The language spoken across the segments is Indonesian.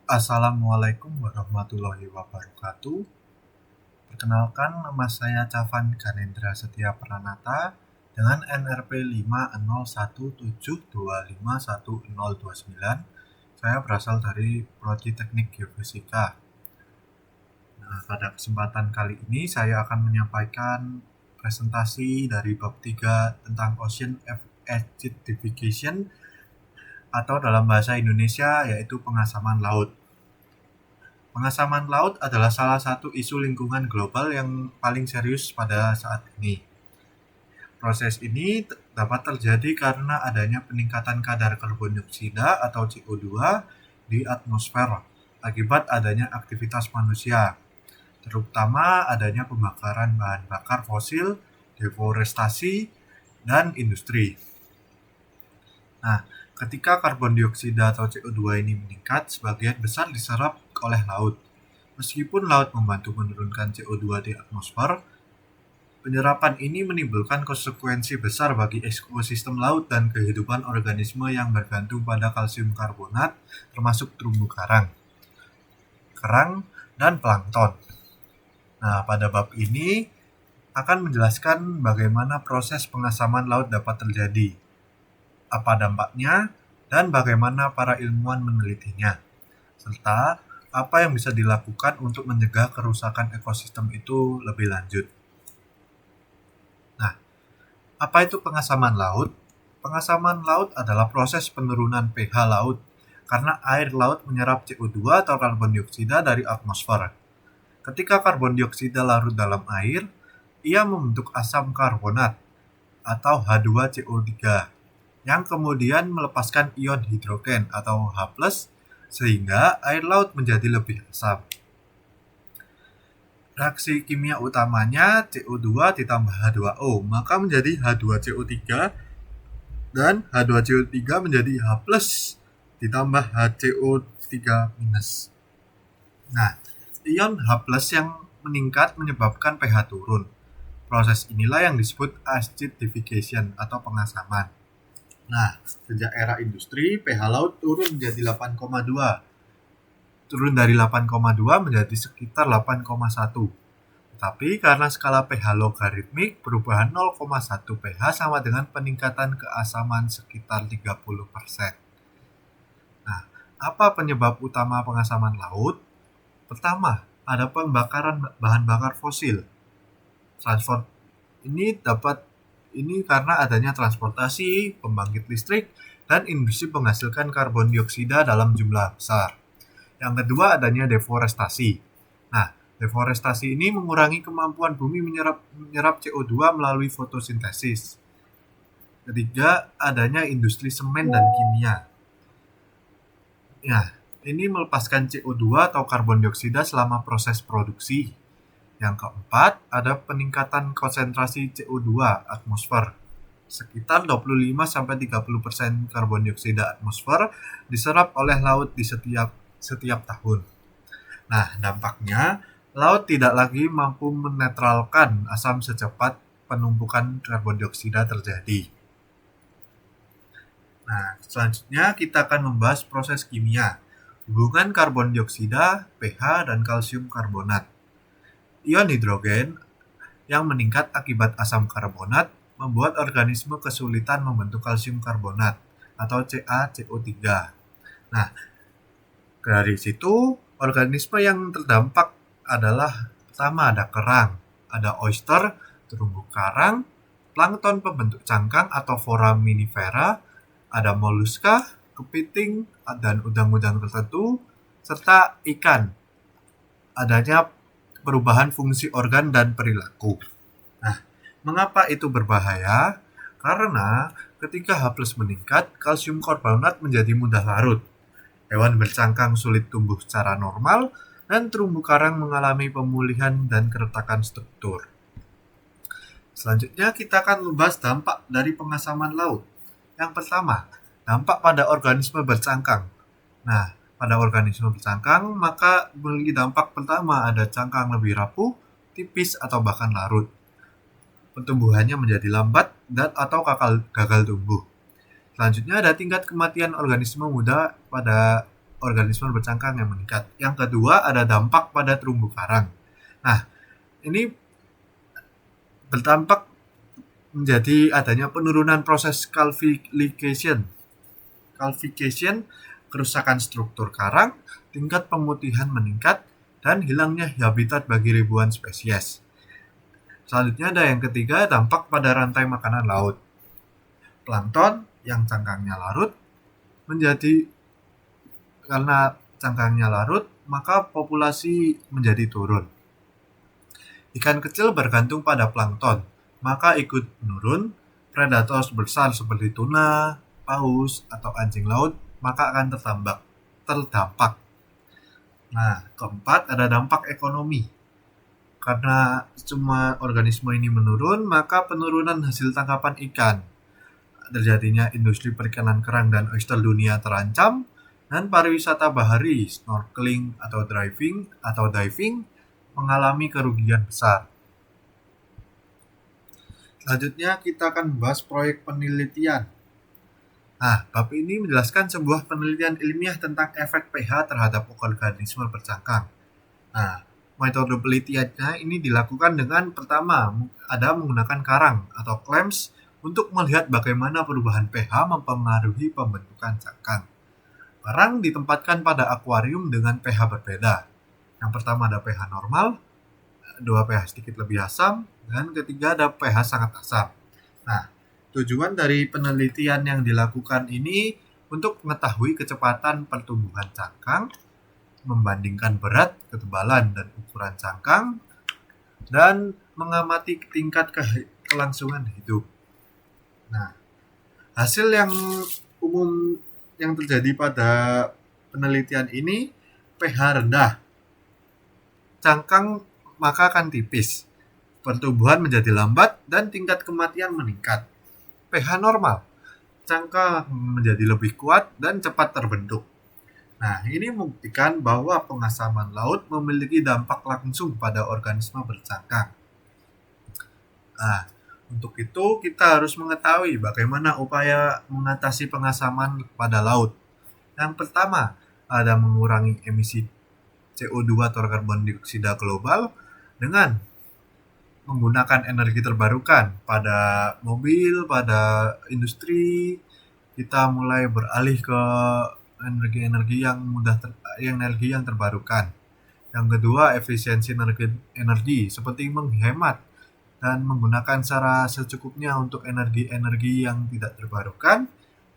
Assalamualaikum warahmatullahi wabarakatuh. Perkenalkan, nama saya Cavan Ganendra Setia Pranata dengan NRP 50172511029. Saya berasal dari Prodi Teknik Geofisika. Nah, pada kesempatan kali ini saya akan menyampaikan presentasi dari bab 3 tentang Ocean Acidification atau dalam bahasa Indonesia yaitu pengasaman laut. Pengasaman laut adalah salah satu isu lingkungan global yang paling serius pada saat ini. Proses ini dapat terjadi karena adanya peningkatan kadar karbon dioksida atau CO2 di atmosfer akibat adanya aktivitas manusia, terutama adanya pembakaran bahan bakar fosil, deforestasi, dan industri. Nah, ketika karbon dioksida atau CO2 ini meningkat, sebagian besar diserap oleh laut. Meskipun laut membantu menurunkan CO2 di atmosfer, penyerapan ini menimbulkan konsekuensi besar bagi ekosistem laut dan kehidupan organisme yang bergantung pada kalsium karbonat, termasuk terumbu karang, kerang, dan plankton. Nah, pada bab ini akan menjelaskan bagaimana proses pengasaman laut dapat terjadi, apa dampaknya, dan bagaimana para ilmuwan menelitinya, serta apa yang bisa dilakukan untuk mencegah kerusakan ekosistem itu lebih lanjut. Nah, apa itu pengasaman laut? Pengasaman laut adalah proses penurunan pH laut karena air laut menyerap CO2 atau karbon dioksida dari atmosfer. Ketika karbon dioksida larut dalam air, ia membentuk asam karbonat atau H2CO3 yang kemudian melepaskan ion hidrogen atau H+, sehingga air laut menjadi lebih asam. Reaksi kimia utamanya CO2 ditambah H2O, maka menjadi H2CO3 dan H2CO3 menjadi H+ ditambah HCO3-. Nah, ion H+ yang meningkat menyebabkan pH turun. Proses inilah yang disebut acidification atau pengasaman. Nah, sejak era industri, pH laut turun menjadi 8,2. Turun dari 8,2 menjadi sekitar 8,1. Tetapi karena skala pH logaritmik, perubahan 0,1 pH sama dengan peningkatan keasaman sekitar 30%. Nah, apa penyebab utama pengasaman laut? Pertama, ada pembakaran bahan bakar fosil. Ini karena adanya transportasi, pembangkit listrik, dan industri menghasilkan karbon dioksida dalam jumlah besar. Yang kedua, adanya deforestasi. Nah, deforestasi ini mengurangi kemampuan bumi menyerap CO2 melalui fotosintesis. Ketiga, adanya industri semen dan kimia. Nah, ini melepaskan CO2 atau karbon dioksida selama proses produksi. Yang keempat, ada peningkatan konsentrasi CO2 atmosfer. Sekitar 25-30% karbon dioksida atmosfer diserap oleh laut di setiap tahun. Nah, dampaknya, laut tidak lagi mampu menetralkan asam secepat penumpukan karbon dioksida terjadi. Nah, selanjutnya kita akan membahas proses kimia, hubungan karbon dioksida, pH, dan kalsium karbonat. Ion hidrogen yang meningkat akibat asam karbonat membuat organisme kesulitan membentuk kalsium karbonat atau CaCO3. Nah, dari situ organisme yang terdampak adalah pertama ada kerang, ada oyster, terumbu karang, plankton pembentuk cangkang atau foraminifera, ada moluska, kepiting, dan udang-udang tertentu, serta ikan. Adanya perubahan fungsi organ dan perilaku. Nah, mengapa itu berbahaya? Karena ketika H+ meningkat, kalsium karbonat menjadi mudah larut. Hewan bercangkang sulit tumbuh secara normal, dan terumbu karang mengalami pemulihan dan keretakan struktur. Selanjutnya kita akan membahas dampak dari pengasaman laut. Yang pertama, dampak pada organisme bercangkang. Nah, pada organisme bercangkang, maka memiliki dampak pertama ada cangkang lebih rapuh, tipis, atau bahkan larut. Pertumbuhannya menjadi lambat dan atau gagal tumbuh. Selanjutnya ada tingkat kematian organisme muda pada organisme bercangkang yang meningkat. Yang kedua, ada dampak pada terumbu karang. Nah, ini berdampak menjadi adanya penurunan proses calcification, kerusakan struktur karang, tingkat pemutihan meningkat, dan hilangnya habitat bagi ribuan spesies. Selanjutnya ada yang ketiga, dampak pada rantai makanan laut. Plankton yang cangkangnya larut karena cangkangnya larut, maka populasi menjadi turun. Ikan kecil bergantung pada plankton, maka ikut menurun. Predator besar seperti tuna, paus, atau anjing laut, maka akan terdampak. Nah, keempat ada dampak ekonomi. Karena semua organisme ini menurun, maka penurunan hasil tangkapan ikan. Terjadinya industri perikanan kerang dan oyster dunia terancam, dan pariwisata bahari, snorkeling atau diving mengalami kerugian besar. Selanjutnya kita akan membahas proyek penelitian. Nah, bab ini menjelaskan sebuah penelitian ilmiah tentang efek pH terhadap organisme bercangkang. Nah, metode penelitiannya ini dilakukan dengan pertama, ada menggunakan karang atau clamps untuk melihat bagaimana perubahan pH mempengaruhi pembentukan cangkang. Karang ditempatkan pada akuarium dengan pH berbeda. Yang pertama ada pH normal, dua pH sedikit lebih asam, dan ketiga ada pH sangat asam. Nah, tujuan dari penelitian yang dilakukan ini untuk mengetahui kecepatan pertumbuhan cangkang, membandingkan berat, ketebalan, dan ukuran cangkang, dan mengamati tingkat kelangsungan hidup. Nah, hasil yang umum yang terjadi pada penelitian ini, pH rendah, cangkang maka akan tipis, pertumbuhan menjadi lambat, dan tingkat kematian meningkat. pH normal, cangkang menjadi lebih kuat dan cepat terbentuk. Nah, ini membuktikan bahwa pengasaman laut memiliki dampak langsung pada organisme bercangkang. Nah, untuk itu kita harus mengetahui bagaimana upaya mengatasi pengasaman pada laut. Yang pertama, ada mengurangi emisi CO2 atau karbon dioksida global dengan menggunakan energi terbarukan pada mobil, pada industri. Kita mulai beralih ke energi yang terbarukan. Yang kedua, efisiensi energi seperti menghemat dan menggunakan cara secukupnya untuk energi yang tidak terbarukan.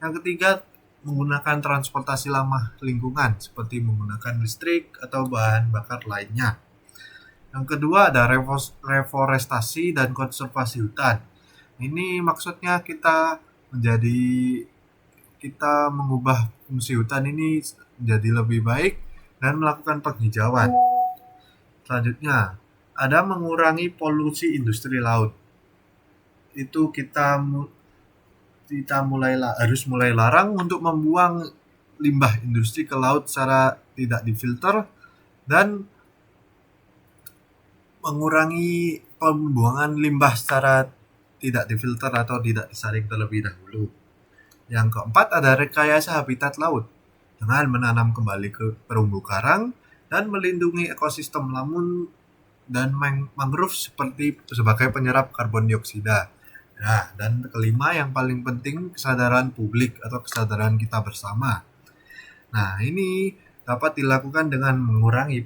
Yang ketiga, menggunakan transportasi ramah lingkungan seperti menggunakan listrik atau bahan bakar lainnya. Yang kedua ada reforestasi dan konservasi hutan. Ini maksudnya kita mengubah fungsi hutan ini menjadi lebih baik dan melakukan penghijauan. Selanjutnya, ada mengurangi polusi industri laut. Itu harus mulai larang untuk membuang limbah industri ke laut secara tidak difilter dan mengurangi pembuangan limbah secara tidak difilter atau tidak disaring terlebih dahulu. Yang keempat ada rekayasa habitat laut dengan menanam kembali ke terumbu karang dan melindungi ekosistem lamun dan mangrove sebagai penyerap karbon dioksida. Nah, dan kelima yang paling penting kesadaran publik atau kesadaran kita bersama. Nah, ini dapat dilakukan dengan mengurangi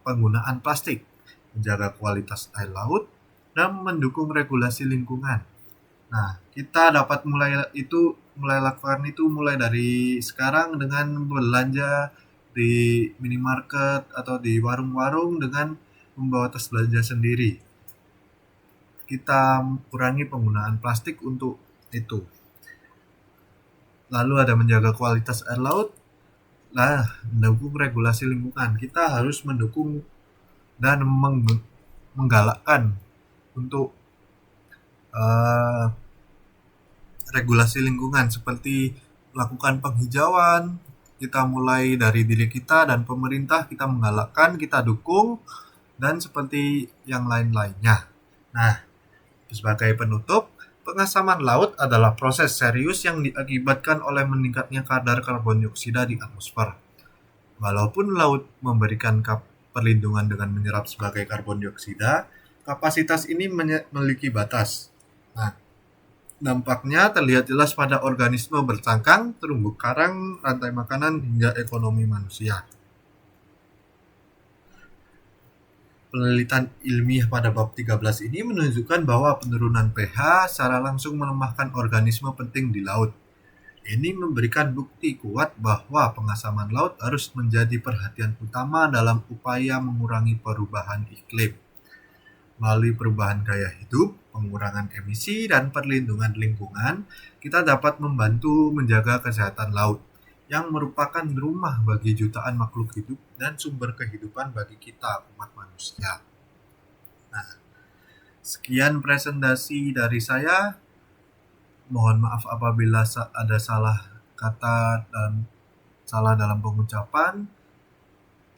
penggunaan plastik, menjaga kualitas air laut, dan mendukung regulasi lingkungan. Nah, kita dapat mulai lakukan itu mulai dari sekarang dengan belanja di minimarket atau di warung-warung dengan membawa tas belanja sendiri. Kita kurangi penggunaan plastik untuk itu. Lalu ada menjaga kualitas air laut. Nah, mendukung regulasi lingkungan. Kita harus mendukung dan menggalakkan untuk regulasi lingkungan seperti melakukan penghijauan. Kita mulai dari diri kita dan pemerintah, kita menggalakkan, kita dukung, dan seperti yang lain-lainnya. Nah, sebagai penutup, pengasaman laut adalah proses serius yang diakibatkan oleh meningkatnya kadar karbon dioksida di atmosfer. Walaupun laut memberikan perlindungan dengan menyerap sebagai karbon dioksida, kapasitas ini memiliki batas. Nah, dampaknya terlihat jelas pada organisme bercangkang, terumbu karang, rantai makanan, hingga ekonomi manusia. Penelitian ilmiah pada bab 13 ini menunjukkan bahwa penurunan pH secara langsung melemahkan organisme penting di laut. Ini memberikan bukti kuat bahwa pengasaman laut harus menjadi perhatian utama dalam upaya mengurangi perubahan iklim. Melalui perubahan gaya hidup, pengurangan emisi, dan perlindungan lingkungan, kita dapat membantu menjaga kesehatan laut, yang merupakan rumah bagi jutaan makhluk hidup dan sumber kehidupan bagi kita, umat manusia. Nah, sekian presentasi dari saya. Mohon maaf apabila ada salah kata dan salah dalam pengucapan.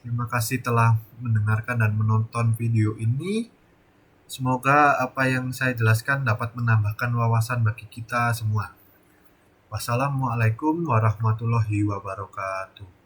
Terima kasih telah mendengarkan dan menonton video ini. Semoga apa yang saya jelaskan dapat menambahkan wawasan bagi kita semua. Wassalamualaikum warahmatullahi wabarakatuh.